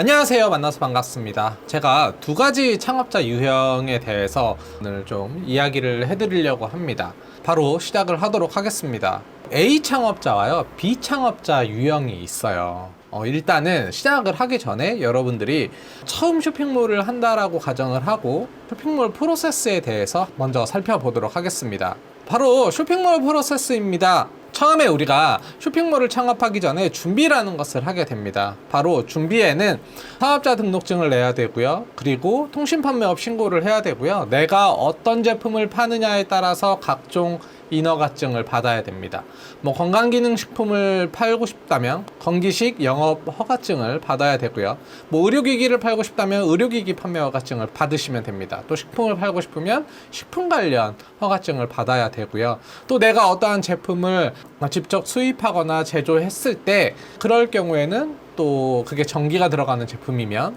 안녕하세요. 만나서 반갑습니다. 제가 두 가지 창업자 유형에 대해서 오늘 좀 이야기를 해드리려고 합니다. 바로 시작을 하도록 하겠습니다. A 창업자와요, B 창업자 유형이 있어요. 일단은 시작을 하기 전에 여러분들이 처음 쇼핑몰을 한다라고 가정을 하고 쇼핑몰 프로세스에 대해서 먼저 살펴보도록 하겠습니다. 바로 쇼핑몰 프로세스입니다. 처음에 우리가 쇼핑몰을 창업하기 전에 준비라는 것을 하게 됩니다. 바로 준비에는 사업자 등록증을 내야 되고요. 그리고 통신판매업 신고를 해야 되고요. 내가 어떤 제품을 파느냐에 따라서 각종 인허가증을 받아야 됩니다. 건강기능식품을 팔고 싶다면 건기식 영업 허가증을 받아야 되고요. 의료기기를 팔고 싶다면 의료기기 판매 허가증을 받으시면 됩니다. 또 식품을 팔고 싶으면 식품 관련 허가증을 받아야 되고요. 또 내가 어떠한 제품을 직접 수입하거나 제조했을 때 그럴 경우에는 또 그게 전기가 들어가는 제품이면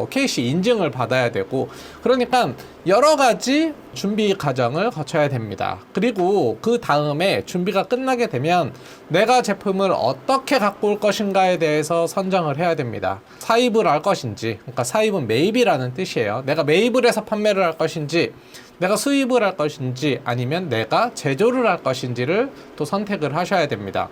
KC 인증을 받아야 되고, 그러니까 여러 가지 준비 과정을 거쳐야 됩니다. 그리고 그 다음에 준비가 끝나게 되면 내가 제품을 어떻게 갖고 올 것인가에 대해서 선정을 해야 됩니다. 사입을 할 것인지, 그러니까 사입은 매입이라는 뜻이에요. 내가 매입을 해서 판매를 할 것인지, 내가 수입을 할 것인지, 아니면 내가 제조를 할 것인지를 또 선택을 하셔야 됩니다.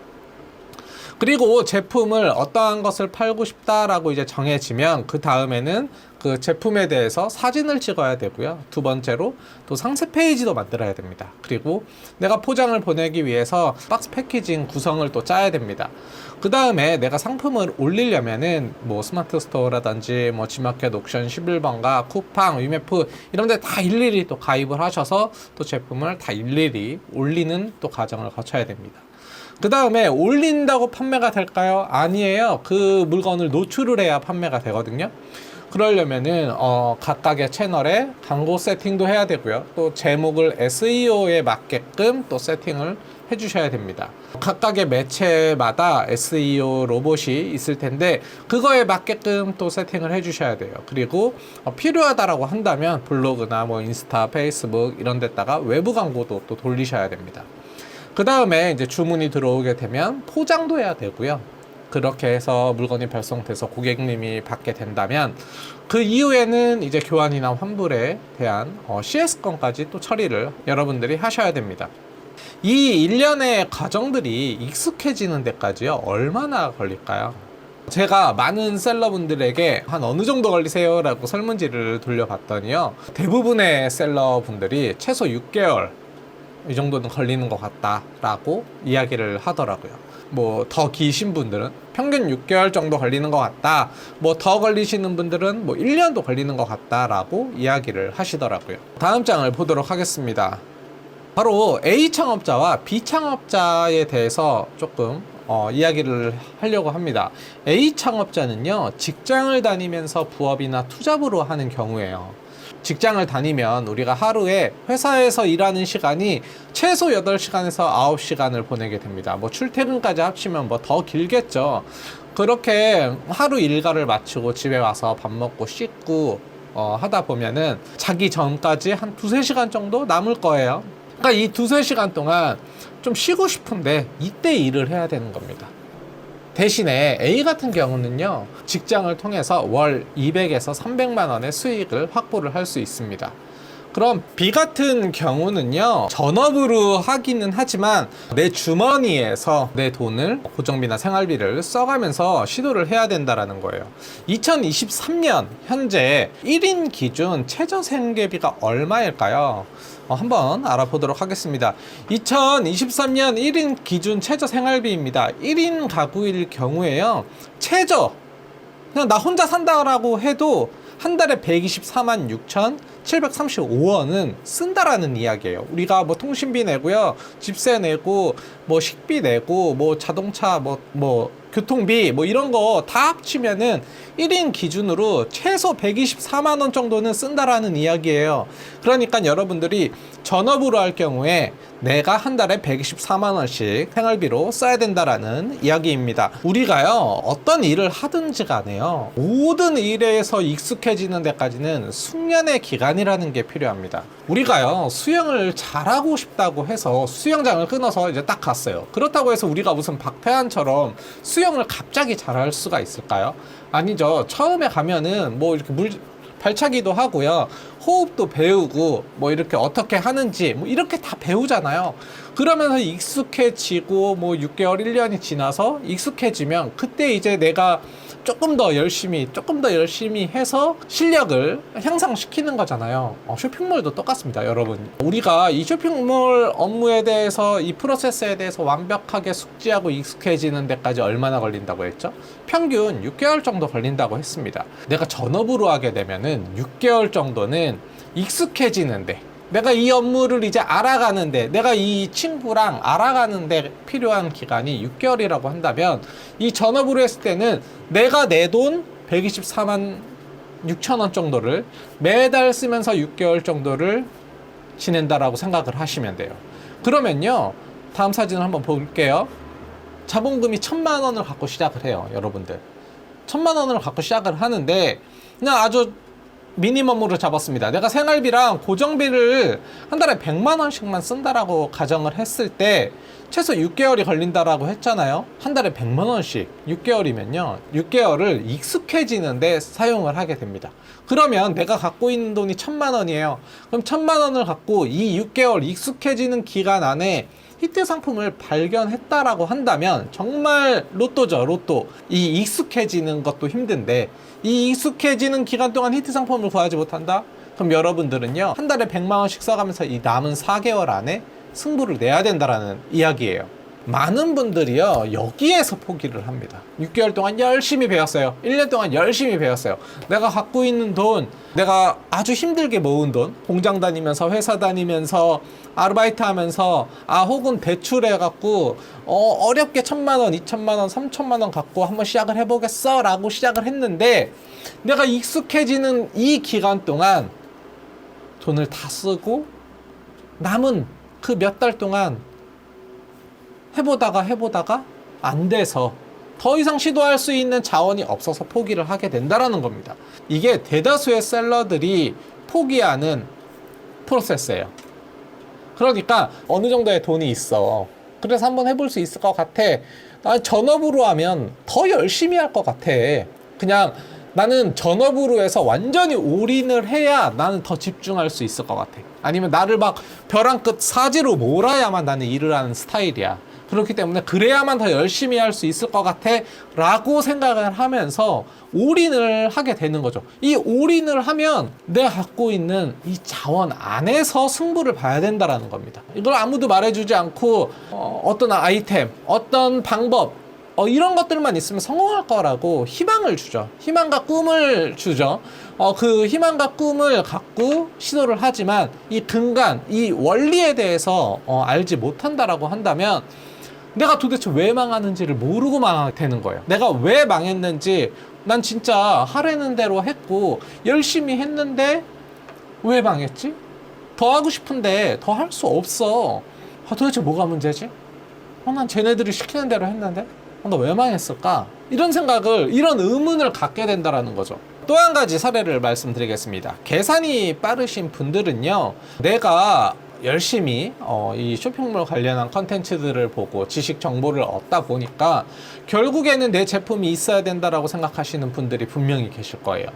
그리고 제품을 어떠한 것을 팔고 싶다라고 이제 정해지면 그 다음에는 그 제품에 대해서 사진을 찍어야 되고요. 두 번째로 또 상세 페이지도 만들어야 됩니다. 그리고 내가 포장을 보내기 위해서 박스 패키징 구성을 또 짜야 됩니다. 그 다음에 내가 상품을 올리려면은 스마트 스토어라든지 지마켓 옥션 11번가 쿠팡 위메프 이런 데 다 일일이 또 가입을 하셔서 또 제품을 다 일일이 올리는 또 과정을 거쳐야 됩니다. 그 다음에 올린다고 판매가 될까요? 아니에요. 그 물건을 노출을 해야 판매가 되거든요. 그러려면은 각각의 채널에 광고 세팅도 해야 되고요. 또 제목을 SEO에 맞게끔 또 세팅을 해주셔야 됩니다. 각각의 매체마다 SEO 로봇이 있을 텐데 그거에 맞게끔 또 세팅을 해주셔야 돼요. 그리고 필요하다라고 한다면 블로그나 인스타, 페이스북 이런 데다가 외부 광고도 또 돌리셔야 됩니다. 그 다음에 이제 주문이 들어오게 되면 포장도 해야 되고요. 그렇게 해서 물건이 발송돼서 고객님이 받게 된다면 그 이후에는 이제 교환이나 환불에 대한 CS건까지 또 처리를 여러분들이 하셔야 됩니다. 이 일련의 과정들이 익숙해지는 데까지요, 얼마나 걸릴까요? 제가 많은 셀러분들에게 한 어느 정도 걸리세요? 라고 설문지를 돌려봤더니요, 대부분의 셀러분들이 최소 6개월 이 정도는 걸리는 것 같다라고 이야기를 하더라고요. 더 기신 분들은 평균 6개월 정도 걸리는 것 같다. 더 걸리시는 분들은 1년도 걸리는 것 같다라고 이야기를 하시더라고요. 다음 장을 보도록 하겠습니다. 바로 A 창업자와 B 창업자에 대해서 조금 이야기를 하려고 합니다. A 창업자는요, 직장을 다니면서 부업이나 투잡으로 하는 경우예요. 직장을 다니면 우리가 하루에 회사에서 일하는 시간이 최소 8시간에서 9시간을 보내게 됩니다. 출퇴근까지 합치면 더 길겠죠. 그렇게 하루 일과를 마치고 집에 와서 밥 먹고 씻고 하다 보면은 자기 전까지 한 2-3시간 정도 남을 거예요. 그러니까 이 2-3시간 동안 좀 쉬고 싶은데 이때 일을 해야 되는 겁니다. 대신에 A 같은 경우는요, 직장을 통해서 월 200에서 300만 원의 수익을 확보를 할 수 있습니다. 그럼 B 같은 경우는요, 전업으로 하기는 하지만 내 주머니에서 내 돈을 고정비나 생활비를 써가면서 시도를 해야 된다라는 거예요. 2023년 현재 1인 기준 최저 생계비가 얼마일까요? 한번 알아보도록 하겠습니다. 2023년 1인 기준 최저 생활비입니다. 1인 가구일 경우에요, 최저 그냥 나 혼자 산다라고 해도 한 달에 124만 6,735원은 쓴다라는 이야기예요. 우리가 통신비 내고요, 집세 내고, 식비 내고, 자동차, 교통비, 이런 거 다 합치면은 1인 기준으로 최소 124만 원 정도는 쓴다라는 이야기예요. 그러니까 여러분들이 전업으로 할 경우에 내가 한 달에 124만 원씩 생활비로 써야 된다라는 이야기입니다. 우리가요, 어떤 일을 하든지 간에요, 모든 일에서 익숙해지는 데까지는 숙련의 기간이라는 게 필요합니다. 우리가요, 수영을 잘하고 싶다고 해서 수영장을 끊어서 이제 딱 갔어요. 그렇다고 해서 우리가 무슨 박태환처럼 수영 수영을 갑자기 잘할 수가 있을까요? 아니죠. 처음에 가면은 뭐 이렇게 발차기도 하고요. 호흡도 배우고 뭐 이렇게 어떻게 하는지 뭐 이렇게 다 배우잖아요. 그러면서 익숙해지고 뭐 6개월, 1년이 지나서 익숙해지면 그때 이제 내가 조금 더 열심히 해서 실력을 향상시키는 거잖아요. 쇼핑몰도 똑같습니다, 여러분. 우리가 이 쇼핑몰 업무에 대해서, 이 프로세스에 대해서 완벽하게 숙지하고 익숙해지는 데까지 얼마나 걸린다고 했죠? 평균 6개월 정도 걸린다고 했습니다. 내가 전업으로 하게 되면은 6개월 정도는 익숙해지는데, 내가 이 업무를 이제 알아가는데, 내가 이 친구랑 알아가는데 필요한 기간이 6개월이라고 한다면, 이 전업으로 했을 때는 내가 내 돈 124만 6천 원 정도를 매달 쓰면서 6개월 정도를 지낸다라고 생각을 하시면 돼요. 그러면요, 다음 사진을 한번 볼게요. 자본금이 1,000만 원을 갖고 시작을 해요, 여러분들. 1,000만 원을 갖고 시작을 하는데, 그냥 아주 미니멈으로 잡았습니다. 내가 생활비랑 고정비를 한 달에 100만 원씩만 쓴다라고 가정을 했을 때 최소 6개월이 걸린다라고 했잖아요. 한 달에 100만 원씩 6개월이면요. 6개월을 익숙해지는데 사용을 하게 됩니다. 그러면 내가 갖고 있는 돈이 1,000만 원이에요. 그럼 1,000만 원을 갖고 이 6개월 익숙해지는 기간 안에 히트 상품을 발견했다라고 한다면 정말 로또죠, 로또. 이 익숙해지는 것도 힘든데 이 익숙해지는 기간 동안 히트 상품을 구하지 못한다? 그럼 여러분들은요, 한 달에 100만 원씩 써가면서 이 남은 4개월 안에 승부를 내야 된다라는 이야기예요. 많은 분들이요, 여기에서 포기를 합니다. 6개월 동안 열심히 배웠어요. 1년 동안 열심히 배웠어요. 내가 갖고 있는 돈, 내가 아주 힘들게 모은 돈, 공장 다니면서, 회사 다니면서, 아르바이트 하면서, 혹은 대출해갖고, 어렵게 1,000만 원, 2,000만 원, 3,000만 원 갖고 한번 시작을 해보겠어 라고 시작을 했는데, 내가 익숙해지는 이 기간 동안 돈을 다 쓰고, 남은 그 몇 달 동안 해보다가 안 돼서 더 이상 시도할 수 있는 자원이 없어서 포기를 하게 된다라는 겁니다. 이게 대다수의 셀러들이 포기하는 프로세스예요. 그러니까 어느 정도의 돈이 있어. 그래서 한번 해볼 수 있을 것 같아. 난 전업으로 하면 더 열심히 할 것 같아. 그냥 나는 전업으로 해서 완전히 올인을 해야 나는 더 집중할 수 있을 것 같아. 아니면 나를 막 벼랑 끝 사지로 몰아야만 나는 일을 하는 스타일이야. 그렇기 때문에 그래야만 더 열심히 할 수 있을 것 같아 라고 생각을 하면서 올인을 하게 되는 거죠. 이 올인을 하면 내가 갖고 있는 이 자원 안에서 승부를 봐야 된다라는 겁니다. 이걸 아무도 말해주지 않고 어떤 아이템, 어떤 방법, 이런 것들만 있으면 성공할 거라고 희망을 주죠. 희망과 꿈을 주죠. 그 희망과 꿈을 갖고 시도를 하지만 이 근간, 이 원리에 대해서 알지 못한다라고 한다면 내가 도대체 왜 망하는지를 모르고 망하게 되는 거예요. 내가 왜 망했는지, 난 진짜 하라는 대로 했고 열심히 했는데 왜 망했지? 더 하고 싶은데 더 할 수 없어. 도대체 뭐가 문제지? 난 쟤네들이 시키는 대로 했는데 나 왜 망했을까? 이런 생각을, 이런 의문을 갖게 된다라는 거죠. 또 한 가지 사례를 말씀드리겠습니다. 계산이 빠르신 분들은요, 내가 열심히 이 쇼핑몰 관련한 컨텐츠들을 보고 지식 정보를 얻다 보니까 결국에는 내 제품이 있어야 된다라고 생각하시는 분들이 분명히 계실 거예요.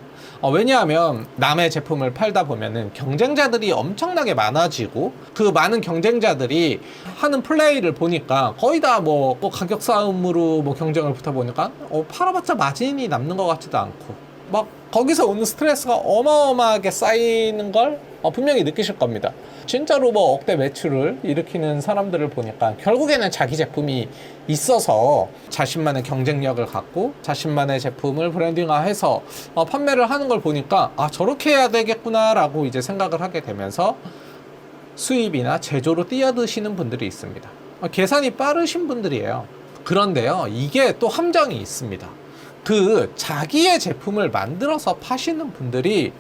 왜냐하면 남의 제품을 팔다 보면은 경쟁자들이 엄청나게 많아지고, 그 많은 경쟁자들이 하는 플레이를 보니까 거의 다 뭐 가격 싸움으로 뭐 경쟁을 붙어 보니까 팔아봤자 마진이 남는 것 같지도 않고, 막 거기서 오는 스트레스가 어마어마하게 쌓이는 걸 분명히 느끼실 겁니다. 진짜로 뭐 억대 매출을 일으키는 사람들을 보니까 결국에는 자기 제품이 있어서 자신만의 경쟁력을 갖고 자신만의 제품을 브랜딩화해서 판매를 하는 걸 보니까 저렇게 해야 되겠구나 라고 이제 생각을 하게 되면서 수입이나 제조로 뛰어드시는 분들이 있습니다. 계산이 빠르신 분들이에요. 그런데요, 이게 또 함정이 있습니다. 그 자기의 제품을 만들어서 파시는 분들이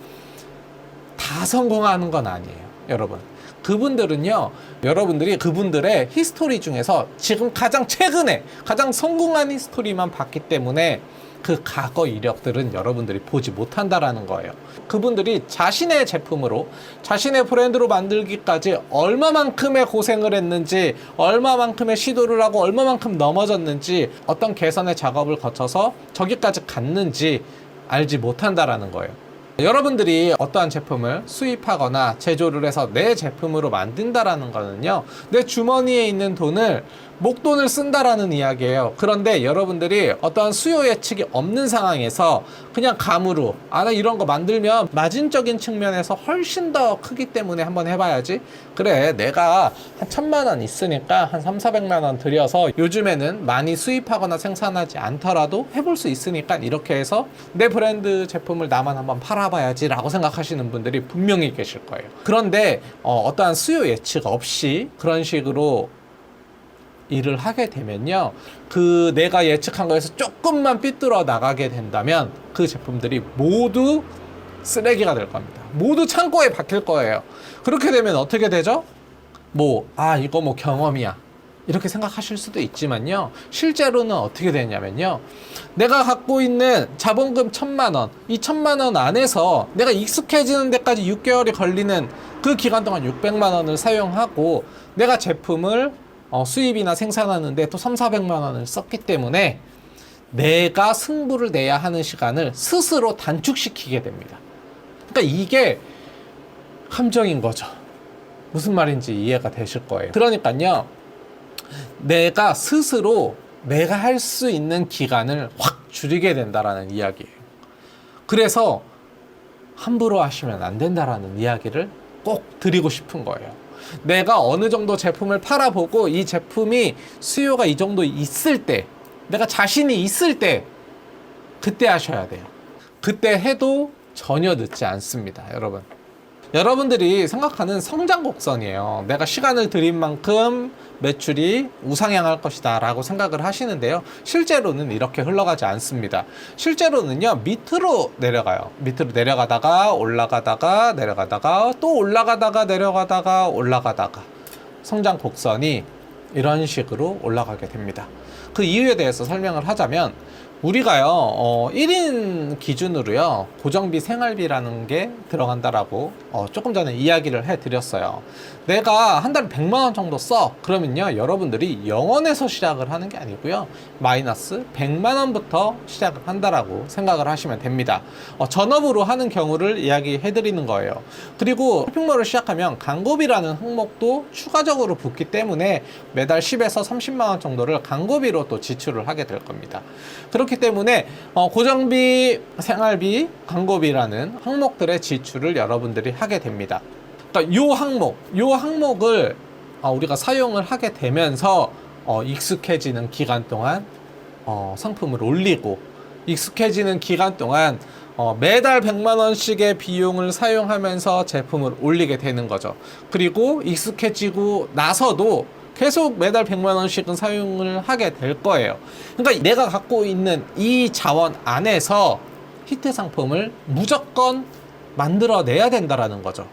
다 성공하는 건 아니에요, 여러분. 그분들은요, 여러분들이 그분들의 히스토리 중에서 지금 가장 최근에 가장 성공한 히스토리만 봤기 때문에 그 과거 이력들은 여러분들이 보지 못한다라는 거예요. 그분들이 자신의 제품으로, 자신의 브랜드로 만들기까지 얼마만큼의 고생을 했는지, 얼마만큼의 시도를 하고 얼마만큼 넘어졌는지, 어떤 개선의 작업을 거쳐서 저기까지 갔는지 알지 못한다라는 거예요. 여러분들이 어떠한 제품을 수입하거나 제조를 해서 내 제품으로 만든다라는 거는요, 내 주머니에 있는 돈을, 목돈을 쓴다라는 이야기예요. 그런데 여러분들이 어떠한 수요 예측이 없는 상황에서 그냥 감으로, 나 이런 거 만들면 마진적인 측면에서 훨씬 더 크기 때문에 한번 해봐야지. 그래, 내가 한 1,000만 원 있으니까 한 300~400만 원 들여서 요즘에는 많이 수입하거나 생산하지 않더라도 해볼 수 있으니까 이렇게 해서 내 브랜드 제품을 나만 한번 팔아봐야지 라고 생각하시는 분들이 분명히 계실 거예요. 그런데 어떠한 수요 예측 없이 그런 식으로 일을 하게 되면요, 그 내가 예측한 거에서 조금만 삐뚤어 나가게 된다면 그 제품들이 모두 쓰레기가 될 겁니다. 모두 창고에 박힐 거예요. 그렇게 되면 어떻게 되죠? 이거 뭐 경험이야, 이렇게 생각하실 수도 있지만요, 실제로는 어떻게 되냐면요, 내가 갖고 있는 자본금 1,000만 원, 이 1,000만 원 안에서 내가 익숙해지는 데까지 6개월이 걸리는 그 기간 동안 600만 원을 사용하고 내가 제품을 수입이나 생산하는데 또 300~400만 원을 썼기 때문에 내가 승부를 내야 하는 시간을 스스로 단축시키게 됩니다. 그러니까 이게 함정인 거죠. 무슨 말인지 이해가 되실 거예요. 그러니까요, 내가 스스로 내가 할 수 있는 기간을 확 줄이게 된다라는 이야기예요. 그래서 함부로 하시면 안 된다라는 이야기를 꼭 드리고 싶은 거예요. 내가 어느 정도 제품을 팔아보고 이 제품이 수요가 이 정도 있을 때, 내가 자신이 있을 때, 그때 하셔야 돼요. 그때 해도 전혀 늦지 않습니다, 여러분. 여러분들이 생각하는 성장 곡선이에요. 내가 시간을 들인 만큼 매출이 우상향할 것이다 라고 생각을 하시는데요, 실제로는 이렇게 흘러가지 않습니다. 실제로는요, 밑으로 내려가요. 밑으로 내려가다가 올라가다가 내려가다가 또 올라가다가 내려가다가 올라가다가 성장 곡선이 이런 식으로 올라가게 됩니다. 그 이유에 대해서 설명을 하자면, 우리가요 1인 기준으로요 고정비 생활비라는 게 들어간다라고 조금 전에 이야기를 해드렸어요. 내가 한 달에 100만 원 정도 써, 그러면요 여러분들이 0원에서 시작을 하는 게 아니고요 마이너스 100만 원부터 시작을 한다라고 생각을 하시면 됩니다. 전업으로 하는 경우를 이야기해 드리는 거예요. 그리고 쇼핑몰을 시작하면 광고비라는 항목도 추가적으로 붙기 때문에 매달 10에서 30만 원 정도를 광고비로 또 지출을 하게 될 겁니다. 그렇기 때문에 고정비, 생활비, 광고비라는 항목들의 지출을 여러분들이 하게 됩니다. 그러니까 요 항목을 우리가 사용을 하게 되면서 익숙해지는 기간 동안 상품을 올리고, 익숙해지는 기간 동안 매달 100만 원씩의 비용을 사용하면서 제품을 올리게 되는 거죠. 그리고 익숙해지고 나서도 계속 매달 100만 원씩은 사용을 하게 될 거예요. 그러니까 내가 갖고 있는 이 자원 안에서 히트 상품을 무조건 만들어내야 된다라는 거죠.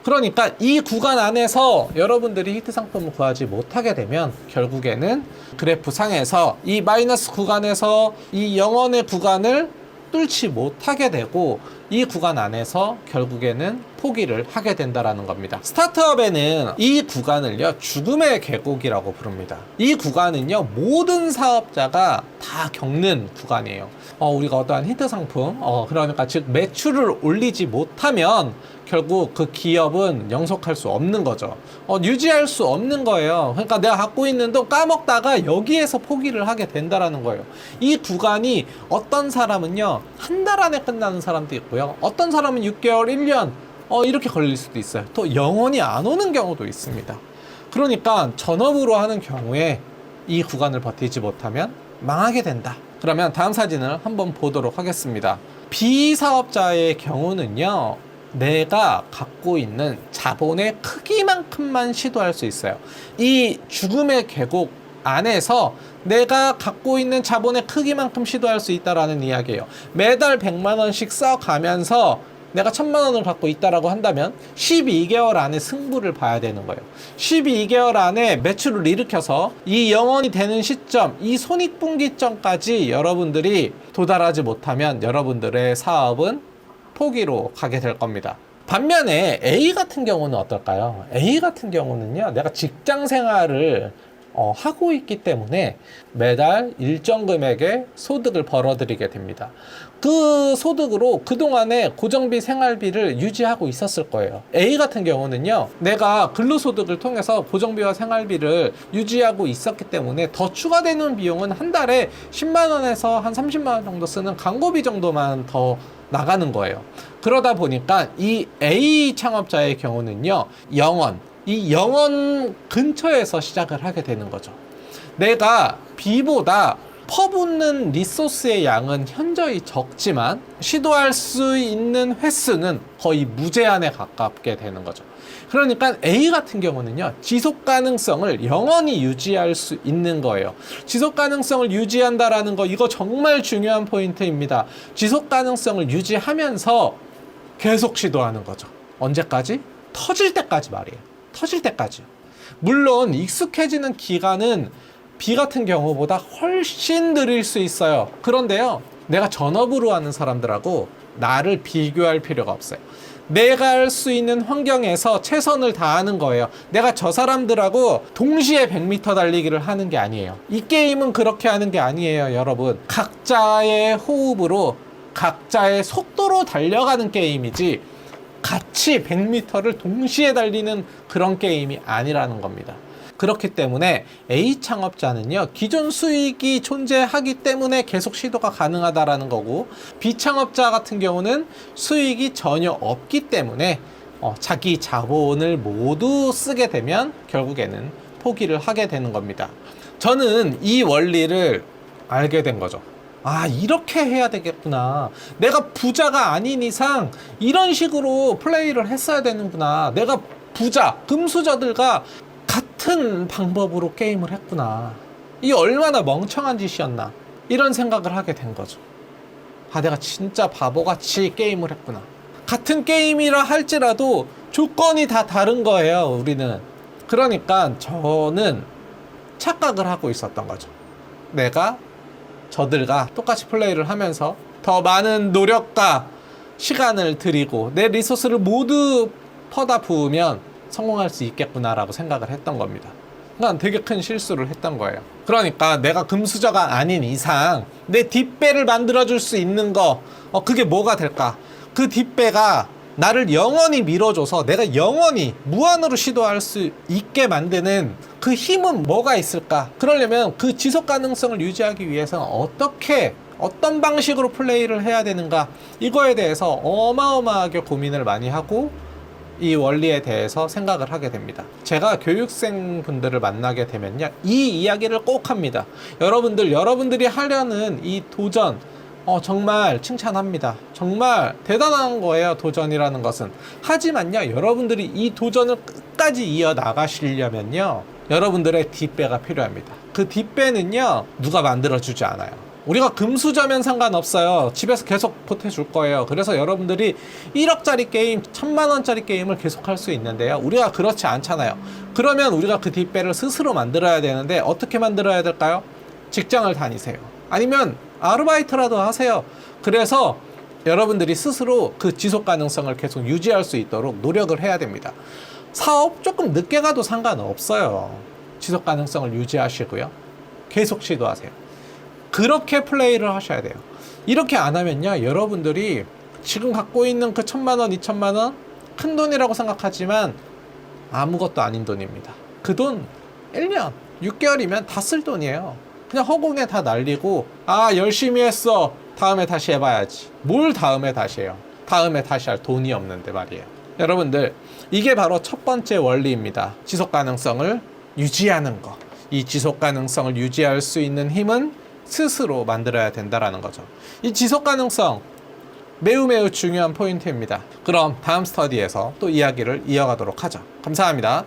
그러니까 이 구간 안에서 여러분들이 히트 상품을 구하지 못하게 되면 결국에는 그래프 상에서 이 마이너스 구간에서 이 0원의 구간을 뚫지 못하게 되고, 이 구간 안에서 결국에는 포기를 하게 된다라는 겁니다. 스타트업에는 이 구간을요 죽음의 계곡이라고 부릅니다. 이 구간은요 모든 사업자가 다 겪는 구간이에요. 우리가 어떠한 히트 상품, 그러니까 즉 매출을 올리지 못하면 결국 그 기업은 영속할 수 없는 거죠. 유지할 수 없는 거예요. 그러니까 내가 갖고 있는 돈 까먹다가 여기에서 포기를 하게 된다라는 거예요. 이 구간이 어떤 사람은요 한 달 안에 끝나는 사람도 있고요, 어떤 사람은 6개월, 1년 이렇게 걸릴 수도 있어요. 또 영원히 안 오는 경우도 있습니다. 그러니까 전업으로 하는 경우에 이 구간을 버티지 못하면 망하게 된다. 그러면 다음 사진을 한번 보도록 하겠습니다. 비사업자의 경우는요 내가 갖고 있는 자본의 크기만큼만 시도할 수 있어요. 이 죽음의 계곡 안에서 내가 갖고 있는 자본의 크기만큼 시도할 수 있다라는 이야기예요. 매달 100만 원씩 써가면서 내가 1,000만 원을 갖고 있다라고 한다면 12개월 안에 승부를 봐야 되는 거예요. 12개월 안에 매출을 일으켜서 이 0원이 되는 시점, 이 손익분기점까지 여러분들이 도달하지 못하면 여러분들의 사업은 포기로 가게 될 겁니다. 반면에 A 같은 경우는 어떨까요? A 같은 경우는요, 내가 직장 생활을 하고 있기 때문에 매달 일정 금액의 소득을 벌어들이게 됩니다. 그 소득으로 그동안에 고정비 생활비를 유지하고 있었을 거예요. A 같은 경우는요, 내가 근로소득을 통해서 고정비와 생활비를 유지하고 있었기 때문에 더 추가되는 비용은 한 달에 10만 원에서 한 30만 원 정도 쓰는 광고비 정도만 더 나가는 거예요. 그러다 보니까 이 A 창업자의 경우는요, 0원, 이 0원 근처에서 시작을 하게 되는 거죠. 내가 B보다 퍼붓는 리소스의 양은 현저히 적지만 시도할 수 있는 횟수는 거의 무제한에 가깝게 되는 거죠. 그러니까 A 같은 경우는요, 지속 가능성을 영원히 유지할 수 있는 거예요. 지속 가능성을 유지한다라는 거, 이거 정말 중요한 포인트입니다. 지속 가능성을 유지하면서 계속 시도하는 거죠. 언제까지? 터질 때까지 말이에요. 터질 때까지요. 물론 익숙해지는 기간은 B 같은 경우보다 훨씬 느릴 수 있어요. 그런데요, 내가 전업으로 하는 사람들하고 나를 비교할 필요가 없어요. 내가 할 수 있는 환경에서 최선을 다하는 거예요. 내가 저 사람들하고 동시에 100m 달리기를 하는 게 아니에요. 이 게임은 그렇게 하는 게 아니에요, 여러분. 각자의 호흡으로 각자의 속도로 달려가는 게임이지 같이 100m를 동시에 달리는 그런 게임이 아니라는 겁니다. 그렇기 때문에 A 창업자는요, 기존 수익이 존재하기 때문에 계속 시도가 가능하다라는 거고, B 창업자 같은 경우는 수익이 전혀 없기 때문에 자기 자본을 모두 쓰게 되면 결국에는 포기를 하게 되는 겁니다. 저는 이 원리를 알게 된 거죠. 아, 이렇게 해야 되겠구나. 내가 부자가 아닌 이상 이런 식으로 플레이를 했어야 되는구나. 내가 부자, 금수저들과 같은 방법으로 게임을 했구나. 이 얼마나 멍청한 짓이었나. 이런 생각을 하게 된 거죠. 아, 내가 진짜 바보같이 게임을 했구나. 같은 게임이라 할지라도 조건이 다 다른 거예요, 우리는. 그러니까 저는 착각을 하고 있었던 거죠. 내가 저들과 똑같이 플레이를 하면서 더 많은 노력과 시간을 들이고 내 리소스를 모두 퍼다 부으면 성공할 수 있겠구나라고 생각을 했던 겁니다. 그러니까 되게 큰 실수를 했던 거예요. 그러니까 내가 금수저가 아닌 이상 내 뒷배를 만들어줄 수 있는 거, 그게 뭐가 될까? 그 뒷배가 나를 영원히 밀어줘서 내가 영원히 무한으로 시도할 수 있게 만드는 그 힘은 뭐가 있을까? 그러려면 그 지속 가능성을 유지하기 위해서는 어떤 방식으로 플레이를 해야 되는가? 이거에 대해서 어마어마하게 고민을 많이 하고 이 원리에 대해서 생각을 하게 됩니다. 제가 교육생 분들을 만나게 되면요, 이 이야기를 꼭 합니다. 여러분들이 하려는 이 도전, 정말 칭찬합니다. 정말 대단한 거예요, 도전이라는 것은. 하지만요, 여러분들이 이 도전을 끝까지 이어나가시려면요, 여러분들의 뒷배가 필요합니다. 그 뒷배는요, 누가 만들어주지 않아요. 우리가 금수저면 상관없어요. 집에서 계속 보태줄 거예요. 그래서 여러분들이 1억짜리 게임, 1000만 원짜리 게임을 계속 할 수 있는데요, 우리가 그렇지 않잖아요. 그러면 우리가 그 뒷배를 스스로 만들어야 되는데 어떻게 만들어야 될까요? 직장을 다니세요. 아니면 아르바이트라도 하세요. 그래서 여러분들이 스스로 그 지속 가능성을 계속 유지할 수 있도록 노력을 해야 됩니다. 사업 조금 늦게 가도 상관없어요. 지속 가능성을 유지하시고요, 계속 시도하세요. 그렇게 플레이를 하셔야 돼요. 이렇게 안 하면요, 여러분들이 지금 갖고 있는 그 1000만 원, 2000만 원 큰 돈이라고 생각하지만 아무것도 아닌 돈입니다. 그 돈 1년, 6개월이면 다 쓸 돈이에요. 그냥 허공에 다 날리고, 아, 열심히 했어, 다음에 다시 해봐야지. 뭘 다음에 다시 해요? 다음에 다시 할 돈이 없는데 말이에요. 여러분들, 이게 바로 첫 번째 원리입니다. 지속 가능성을 유지하는 거. 이 지속 가능성을 유지할 수 있는 힘은 스스로 만들어야 된다라는 거죠. 이 지속 가능성 매우 중요한 포인트입니다. 그럼 다음 스터디에서 또 이야기를 이어가도록 하죠. 감사합니다.